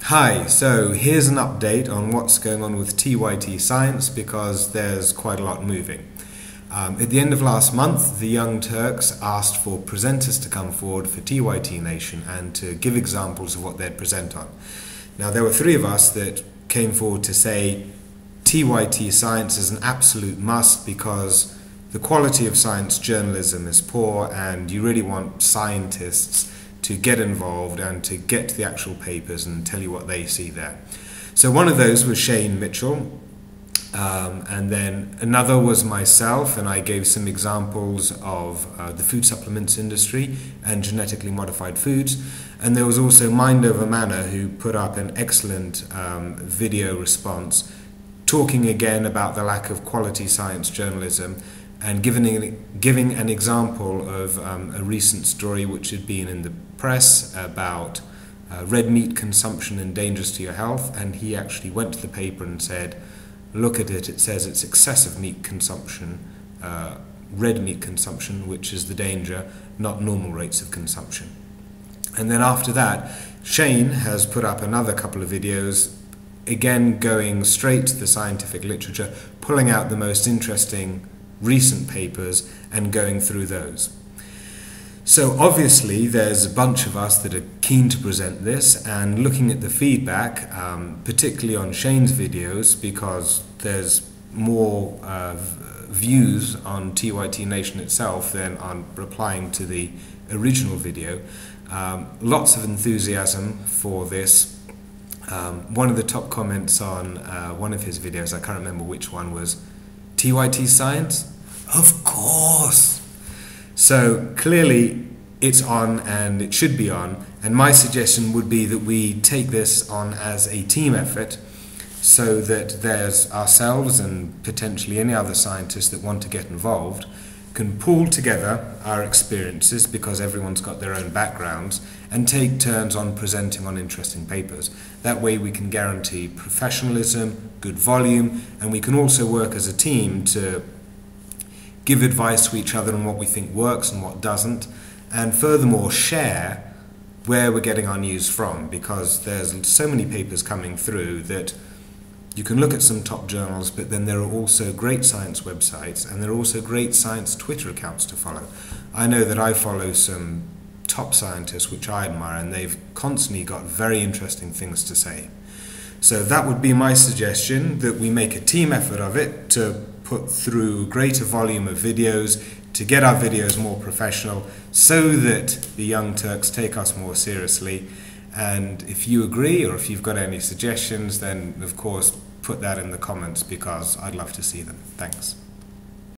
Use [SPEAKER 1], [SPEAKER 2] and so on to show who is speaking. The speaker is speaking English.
[SPEAKER 1] Hi, so here's an update on what's going on with TYT Science because there's quite a lot moving. At the end of last month, the Young Turks asked for presenters to come forward for TYT Nation and to give examples of what they'd present on. Now, there were three of us that came forward to say TYT Science is an absolute must because the quality of science journalism is poor and you really want scientists to get involved and to get to the actual papers and tell you what they see there. So one of those was Shane Mitchell, and then another was myself, and I gave some examples of the food supplements industry and genetically modified foods. And there was also Mind Over Manor, who put up an excellent video response talking again about the lack of quality science journalism and giving an example of a recent story which had been in the press about red meat consumption and dangerous to your health, and he actually went to the paper and said, look at it, it says it's excessive meat consumption, red meat consumption, which is the danger, not normal rates of consumption. And then after that, Shane has put up another couple of videos, again going straight to the scientific literature, pulling out the most interesting recent papers and going through those. So obviously there's a bunch of us that are keen to present this, and looking at the feedback, particularly on Shane's videos, because there's more views on TYT Nation itself than on replying to the original video. Lots of enthusiasm for this. One of the top comments on one of his videos, I can't remember which one, was TYT Science? Of course! So clearly it's on and it should be on, and my suggestion would be that we take this on as a team effort so that there's ourselves and potentially any other scientists that want to get involved can pool together our experiences, because everyone's got their own backgrounds, and take turns on presenting on interesting papers. That way we can guarantee professionalism, good volume, and we can also work as a team to give advice to each other on what we think works and what doesn't, and furthermore share where we're getting our news from, because there's so many papers coming through that you can look at some top journals, but then there are also great science websites and there are also great science Twitter accounts to follow. I know that I follow some top scientists which I admire, and they've constantly got very interesting things to say. So that would be my suggestion, that we make a team effort of it to put through greater volume of videos, to get our videos more professional, so that the Young Turks take us more seriously. And if you agree, or if you've got any suggestions, then of course put that in the comments, because I'd love to see them. Thanks.